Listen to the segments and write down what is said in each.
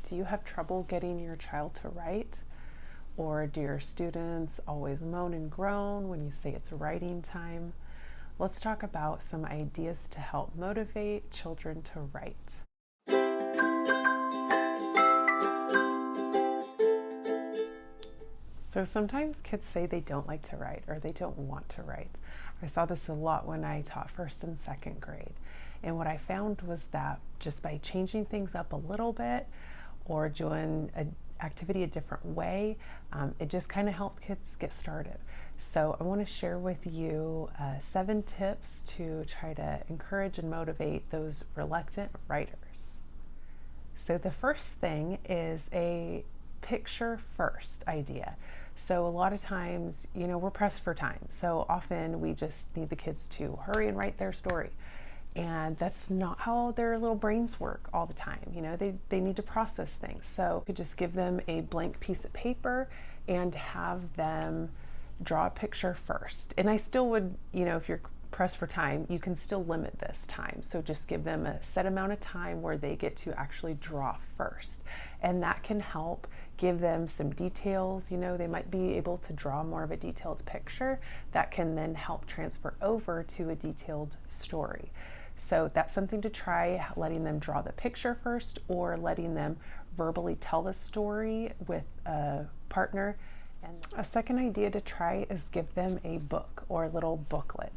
Do you have trouble getting your child to write? Or do your students always moan and groan when you say it's writing time? Let's talk about some ideas to help motivate children to write. So sometimes kids say they don't like to write or they don't want to write. I saw this a lot when I taught first and second grade. And what I found was that just by changing things up a little bit or doing an activity a different way, it just kind of helped kids get started. So I want to share with you 7 tips to try to encourage and motivate those reluctant writers. So the first thing is a picture first idea. So a lot of times, we're pressed for time. So often we just need the kids to hurry and write their story. And that's not how their little brains work all the time. They need to process things. So you could just give them a blank piece of paper and have them draw a picture first. And I still would, if you're pressed for time, you can still limit this time. So just give them a set amount of time where they get to actually draw first. And that can help give them some details. They might be able to draw more of a detailed picture that can then help transfer over to a detailed story. So that's something to try, letting them draw the picture first or letting them verbally tell the story with a partner. And a second idea to try is give them a book or a little booklet.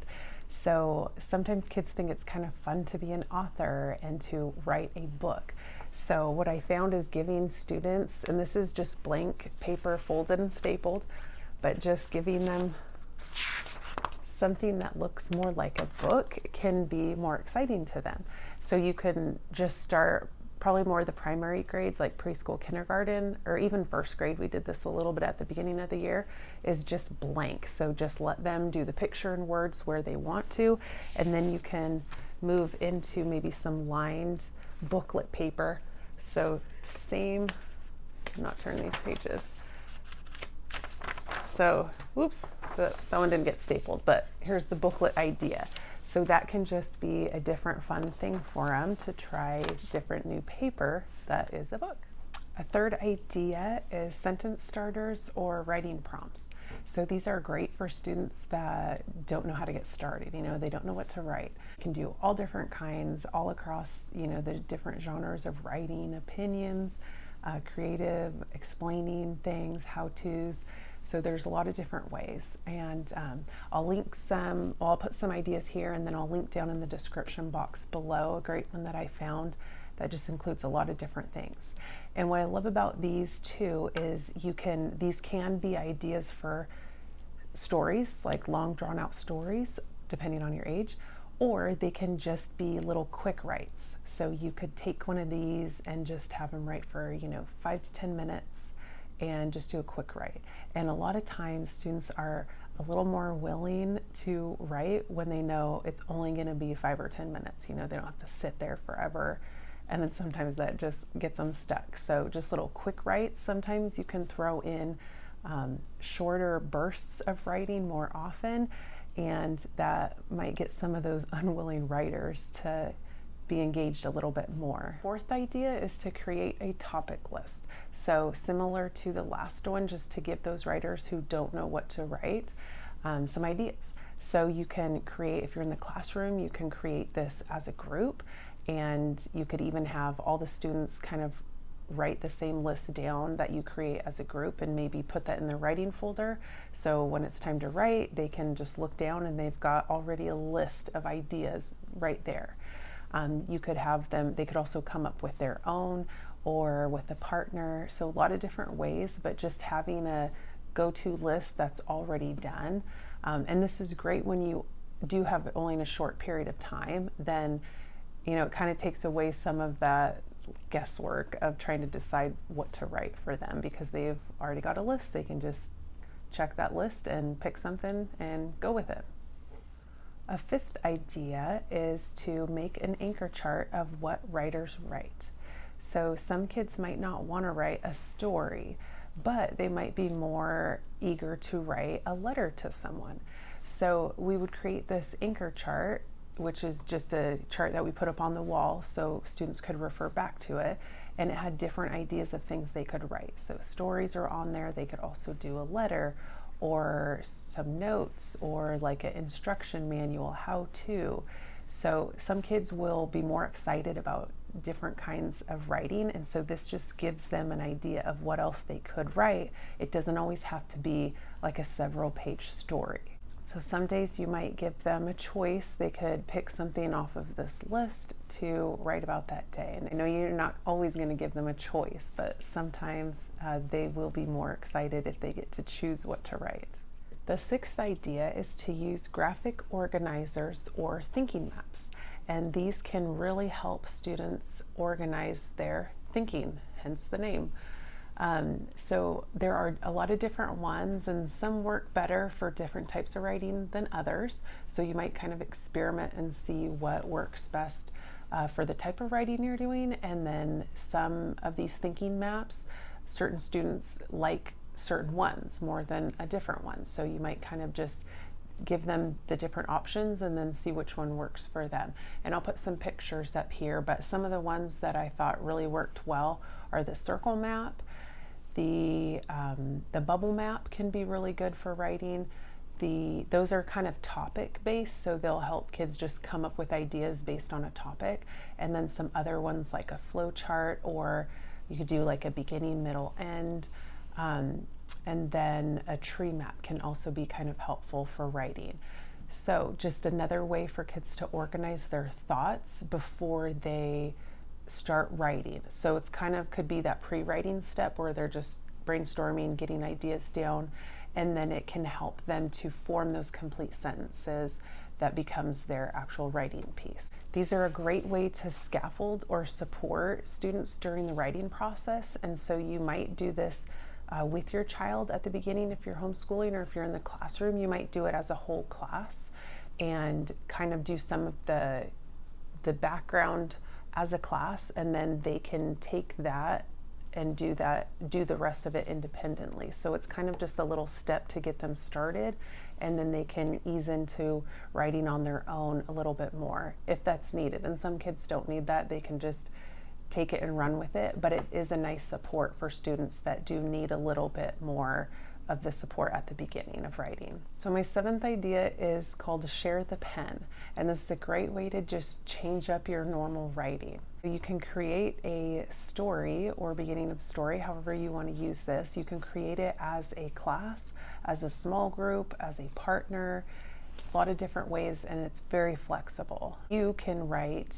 So sometimes kids think it's kind of fun to be an author and to write a book. So what I found is giving students, and this is just blank paper folded and stapled, but just giving them something that looks more like a book can be more exciting to them. So you can just start probably more the primary grades like preschool, kindergarten, or even first grade. We did this a little bit at the beginning of the year, is just blank. So just let them do the picture and words where they want to, and then you can move into maybe some lined booklet paper. So same, I'm not turning these pages. So, whoops, that one didn't get stapled, but here's the booklet idea. So that can just be a different fun thing for them to try different new paper that is a book. A third idea is sentence starters or writing prompts. So these are great for students that don't know how to get started. They don't know what to write. You can do all different kinds, all across, the different genres of writing, opinions, creative, explaining things, how-tos. So there's a lot of different ways, and I'll put some ideas here, and then I'll link down in the description box below a great one that I found that just includes a lot of different things. And what I love about these too is these can be ideas for stories, like long drawn out stories, depending on your age, or they can just be little quick writes. So you could take one of these and just have them write for 5 to 10 minutes and just do a quick write. And a lot of times students are a little more willing to write when they know it's only going to be 5 or 10 minutes. They don't have to sit there forever. And then sometimes that just gets them stuck. So just little quick writes. Sometimes you can throw in shorter bursts of writing more often, and that might get some of those unwilling writers to be engaged a little bit more. Fourth idea is to create a topic list. So similar to the last one, just to give those writers who don't know what to write some ideas. So you can create, if you're in the classroom, you can create this as a group, and you could even have all the students kind of write the same list down that you create as a group and maybe put that in the writing folder. So when it's time to write, they can just look down and they've got already a list of ideas right there. You could have them, they could also come up with their own or with a partner. So a lot of different ways, but just having a go-to list that's already done. And this is great when you do have only in a short period of time, then, it kind of takes away some of that guesswork of trying to decide what to write for them, because they've already got a list. They can just check that list and pick something and go with it. A fifth idea is to make an anchor chart of what writers write. So some kids might not want to write a story, but they might be more eager to write a letter to someone. So we would create this anchor chart, which is just a chart that we put up on the wall so students could refer back to it. and it had different ideas of things they could write. So stories are on there. They could also do a letter or some notes or like an instruction manual, how to. So some kids will be more excited about different kinds of writing, and so this just gives them an idea of what else they could write. It doesn't always have to be like a several page story. So some days you might give them a choice. They could pick something off of this list to write about that day. And I know you're not always going to give them a choice, but sometimes they will be more excited if they get to choose what to write. The sixth idea is to use graphic organizers or thinking maps. And these can really help students organize their thinking, hence the name. So there are a lot of different ones, and some work better for different types of writing than others. So you might kind of experiment and see what works best for the type of writing you're doing. And then some of these thinking maps, certain students like certain ones more than a different one. So you might kind of just give them the different options and then see which one works for them. And I'll put some pictures up here, but some of the ones that I thought really worked well are the circle map. The bubble map can be really good for writing. Those are kind of topic based, so they'll help kids just come up with ideas based on a topic. And then some other ones like a flow chart, or you could do like a beginning, middle, end. And then a tree map can also be kind of helpful for writing. So just another way for kids to organize their thoughts before they start writing. So it's kind of could be that pre-writing step where they're just brainstorming, getting ideas down, and then it can help them to form those complete sentences that becomes their actual writing piece. These are a great way to scaffold or support students during the writing process, and so you might do this with your child at the beginning if you're homeschooling, or if you're in the classroom, you might do it as a whole class and kind of do some of the background as a class, and then they can take that and do the rest of it independently. So it's kind of just a little step to get them started, and then they can ease into writing on their own a little bit more if that's needed. And some kids don't need that, they can just take it and run with it, but it is a nice support for students that do need a little bit more of the support at the beginning of writing. So my seventh idea is called Share the Pen, and this is a great way to just change up your normal writing. You can create a story or beginning of story, however you want to use this. You can create it as a class, as a small group, as a partner, a lot of different ways, and it's very flexible. You can write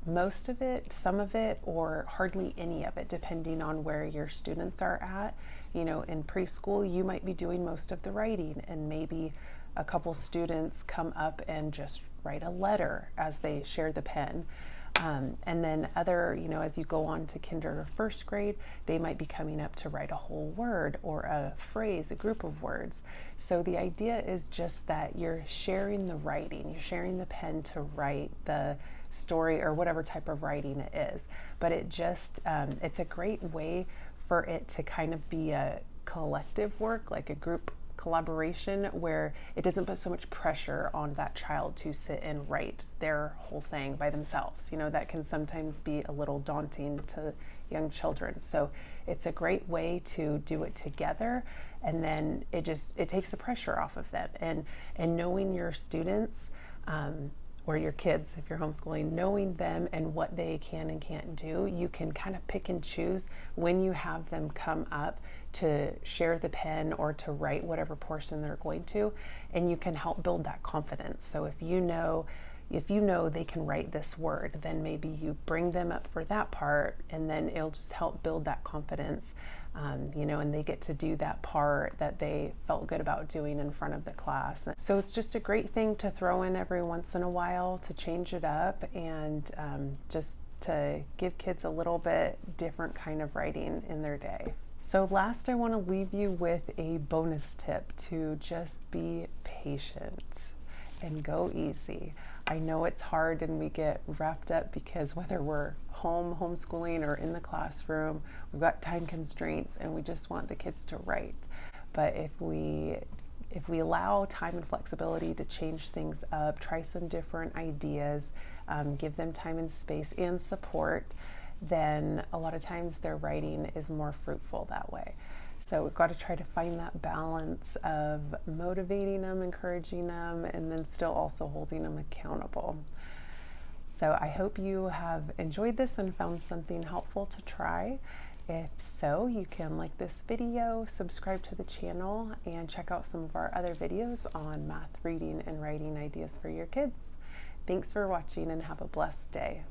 most of it, some of it, or hardly any of it, depending on where your students are at. You know, in preschool, you might be doing most of the writing, and maybe a couple students come up and just write a letter as they share the pen. And then other, you know, as you go on to kinder or first grade, they might be coming up to write a whole word or a phrase, a group of words. So the idea is just that you're sharing the writing, you're sharing the pen to write the story or whatever type of writing it is. But it just, it's a great way for it to kind of be a collective work, like a group collaboration, where it doesn't put so much pressure on that child to sit and write their whole thing by themselves. You know, that can sometimes be a little daunting to young children. So it's a great way to do it together, and then it takes the pressure off of them. And knowing your students, or your kids, if you're homeschooling, knowing them and what they can and can't do, you can kind of pick and choose when you have them come up to share the pen or to write whatever portion they're going to, and you can help build that confidence. So if you know they can write this word, then maybe you bring them up for that part, and then it'll just help build that confidence. You know, and they get to do that part that they felt good about doing in front of the class. So it's just a great thing to throw in every once in a while to change it up, and just to give kids a little bit different kind of writing in their day. So last, I want to leave you with a bonus tip to just be patient and go easy. I know it's hard and we get wrapped up because whether we're homeschooling or in the classroom, we've got time constraints and we just want the kids to write. But if we allow time and flexibility to change things up, try some different ideas, give them time and space and support, then a lot of times their writing is more fruitful that way. So we've got to try to find that balance of motivating them, encouraging them, and then still also holding them accountable. So I hope you have enjoyed this and found something helpful to try. If so, you can like this video, subscribe to the channel, and check out some of our other videos on math, reading, and writing ideas for your kids. Thanks for watching and have a blessed day.